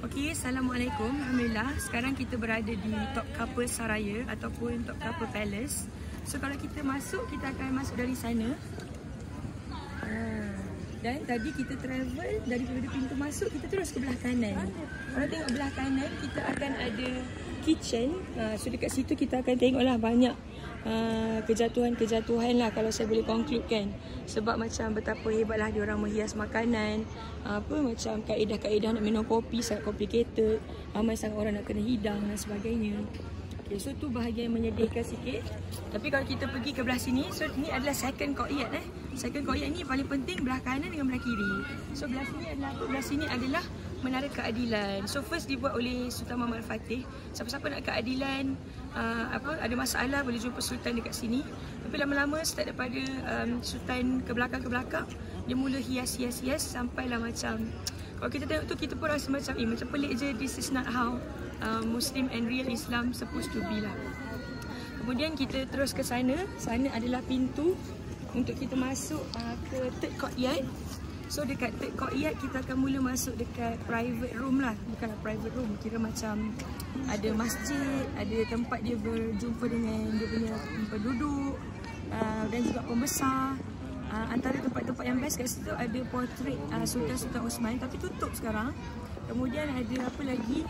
Okey, Assalamualaikum. Alhamdulillah, sekarang kita berada di Topkapi Saraya ataupun Topkapi Palace. So kalau kita masuk, kita akan masuk dari sana. Dan tadi kita travel daripada pintu masuk, kita terus ke belah kanan. Kalau tengok belah kanan, kita akan ada kitchen. So dekat situ kita akan tengoklah banyak kejatuhan-kejatuhan lah, kalau saya boleh conclude kan. Sebab macam betapa hebatlah diorang menghias makanan, macam kaedah-kaedah nak minum kopi sangat complicated, ramai sangat orang nak kena hidang dan sebagainya. Okay, so tu bahagian menyedihkan sikit. Tapi kalau kita pergi ke belah sini, so ni adalah second courtyard. Second courtyard ni paling penting belah kanan dengan belah kiri. So belah sini adalah apa? Belah sini adalah Menara Keadilan. So first dibuat oleh Sultan Muhammad Al-Fatih. Siapa-siapa nak keadilan, ada masalah boleh jumpa Sultan dekat sini. Tapi lama-lama start daripada Sultan ke belakang, dia mula hias sampailah macam, kalau kita tengok tu kita pun rasa macam macam pelik je, this is not how Muslim and real Islam supposed to be lah. Kemudian kita terus ke sana. Sana adalah pintu untuk kita masuk ke third courtyard. So dekat third courtyard kita akan mula masuk dekat private room lah. Bukanlah private room, kira macam ada masjid, ada tempat dia berjumpa dengan dia punya penduduk dan juga pembesar. Antara tempat-tempat yang best kat situ ada portrait Sultan Osman, tapi tutup sekarang. Kemudian ada apa lagi?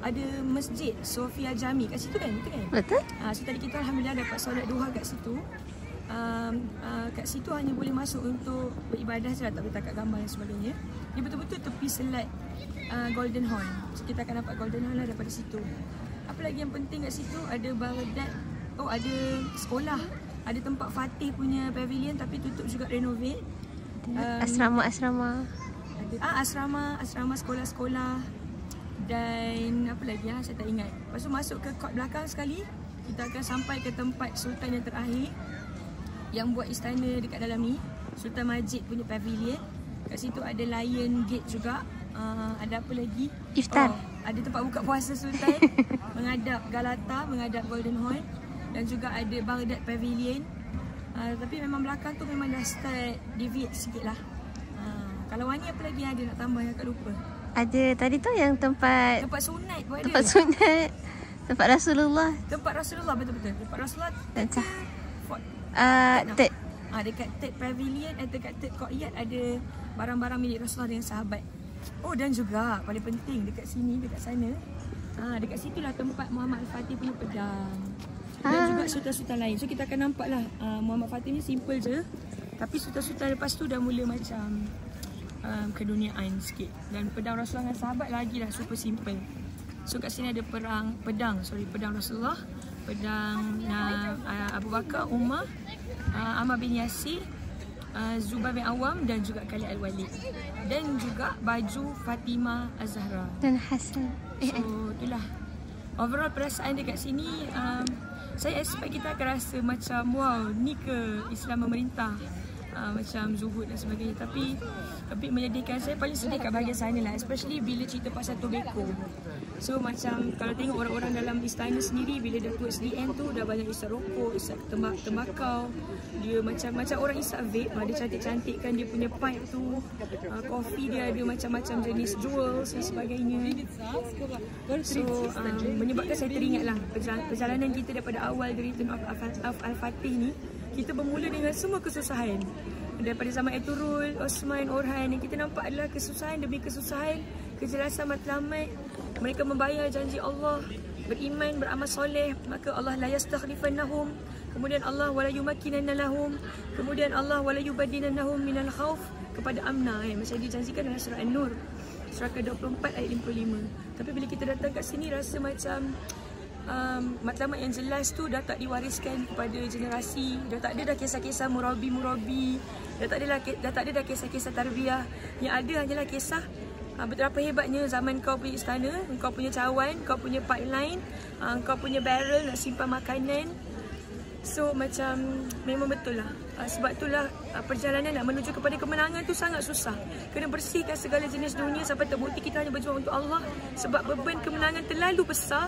Ada masjid Sofia Jami kat situ kan? Betul kan? Betul. So tadi kita alhamdulillah dapat solat duha kat situ. Kat situ hanya boleh masuk untuk beribadah saja, tak boleh tangkap gambar dan sebagainya. Dia betul-betul tepi selat Golden Horn. So kita akan dapat Golden Horn lah daripada situ. Apa lagi yang penting kat situ? Ada Baghdad. Oh, ada sekolah. Ada tempat Fatih punya pavilion tapi tutup juga, renovate. Asrama. Asrama sekolah-sekolah. Dan apa lagi saya tak ingat. Lepas tu masuk ke court belakang sekali, kita akan sampai ke tempat Sultan yang terakhir yang buat istana dekat dalam ni, Sultan Majid punya pavilion. Kat situ ada Lion Gate juga. Ada apa lagi? Iftar. Ada tempat buka puasa Sultan menghadap Galata, menghadap Golden Horn. Dan juga ada Baghdad Pavilion. Tapi memang belakang tu memang dah start deviate sikit lah. Kalau Wani apa lagi ada nak tambah yang kat lupa? Ada tadi tu yang tempat sunat pun ada. Tempat sunat. Tempat Rasulullah. Tempat Rasulullah, betul-betul. Tempat Rasulullah. Dekat third pavilion, dekat third courtyard ada barang-barang milik Rasulullah dengan sahabat. Oh, dan juga paling penting dekat sini, dekat sana, dekat situlah tempat Muhammad Al-Fatih punya pedang. Dan juga sultan-sultan lain. So kita akan nampak lah Muhammad Fatih ni simple je, tapi sultan-sultan lepas tu dah mula macam keduniaan sikit. Dan pedang Rasulullah dengan sahabat lagi lah super simple. So kat sini ada pedang Rasulullah, pedang Abu Bakar, Umar, Ammar bin Yasir, Zubair bin Awam dan juga Khalid Al-Walid. Dan juga baju Fatimah Az-Zahra dan Hasan. So itulah overall perasaan dekat sini. Saya expect kita akan rasa macam wow, ni ke Islam memerintah, macam zuhud dan sebagainya. Tapi menyedihkan, saya paling sedih kat bahagian sana lah, especially bila cerita pasal tobacco. So macam kalau tengok orang-orang dalam istana sendiri, bila dah towards the end tu dah banyak isap rokok, isap tembakau. Dia macam orang isap vape, dia cantik-cantik kan dia punya pipe tu. Kopi dia ada macam-macam jenis jewels dan sebagainya. So menyebabkan saya teringat lah perjalanan kita daripada awal dari Return of Al-Fatih ni. Kita bermula dengan semua kesusahan. Daripada zaman Ertugrul, Osman, Orhan, yang kita nampak adalah kesusahan demi kesusahan, kejelasan matlamat. Mereka membayar janji Allah, beriman, beramal soleh, maka Allah la yastakhlifannahum. Kemudian Allah wala yumakkinanna lahum. Kemudian Allah wala yubadinannahum minal khauf kepada amna, macam dijanjikan dalam surah An-Nur, surah ke-24 ayat 55. Tapi bila kita datang kat sini rasa macam matlamat yang jelas tu dah tak diwariskan kepada generasi. Dah tak ada dah kisah-kisah murabi, dah tak ada dah kisah-kisah tarbiyah. Yang ada hanyalah kisah betapa hebatnya zaman kau punya istana, kau punya cawan, kau punya pipeline, kau punya barrel nak simpan makanan. So macam memang betul lah. Sebab itulah perjalanan nak menuju kepada kemenangan tu sangat susah. Kena bersihkan segala jenis dunia sampai terbukti kita hanya berjuang untuk Allah. Sebab beban kemenangan terlalu besar.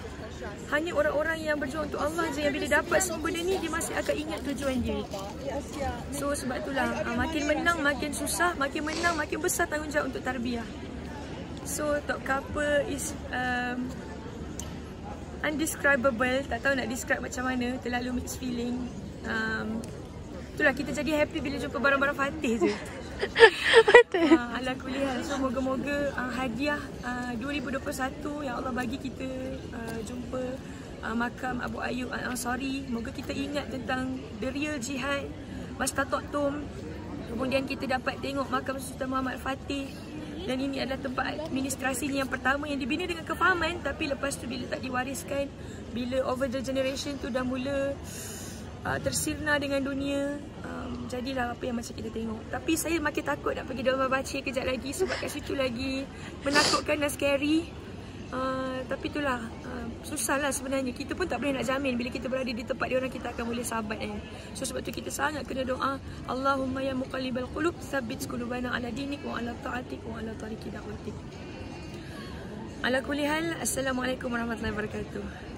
Hanya orang-orang yang berjuang untuk Allah je yang bila dapat semua benda ni, dia masih akan ingat tujuan dia. So sebab itulah makin menang makin susah, makin menang makin besar tanggungjawab untuk tarbiyah. So Tok Kapa is undescribable, tak tahu nak describe macam mana, terlalu mixed feeling. Itulah kita jadi happy bila jumpa barang-barang Fatih je. Betul. Ala kuliah. So moga-moga hadiah 2021 yang Allah bagi kita jumpa makam Abu Ayyub Al-Ansari. Moga kita ingat tentang the real jihad Masjid Tok Tom. Kemudian kita dapat tengok makam Sultan Muhammad Fatih. Dan ini adalah tempat administrasinya yang pertama yang dibina dengan kefahaman. Tapi lepas tu bila tak diwariskan, bila over the generation tu dah mula tersirna dengan dunia, jadilah apa yang macam kita tengok. Tapi saya makin takut nak pergi Dolma Baca kejap lagi sebab kat situ lagi menakutkan dan scary. Tapi itulah, susahlah sebenarnya. Kita pun tak boleh nak jamin bila kita berada di tempat dia orang kita akan boleh sahabat kan. So sebab tu kita sangat kena doa, Allahumma ya muqallibal qulub tsabbit qulubana ala dinik wa ala ta'atik wa ala tariqi da'watik. Ala kulli hal, assalamualaikum warahmatullahi wabarakatuh.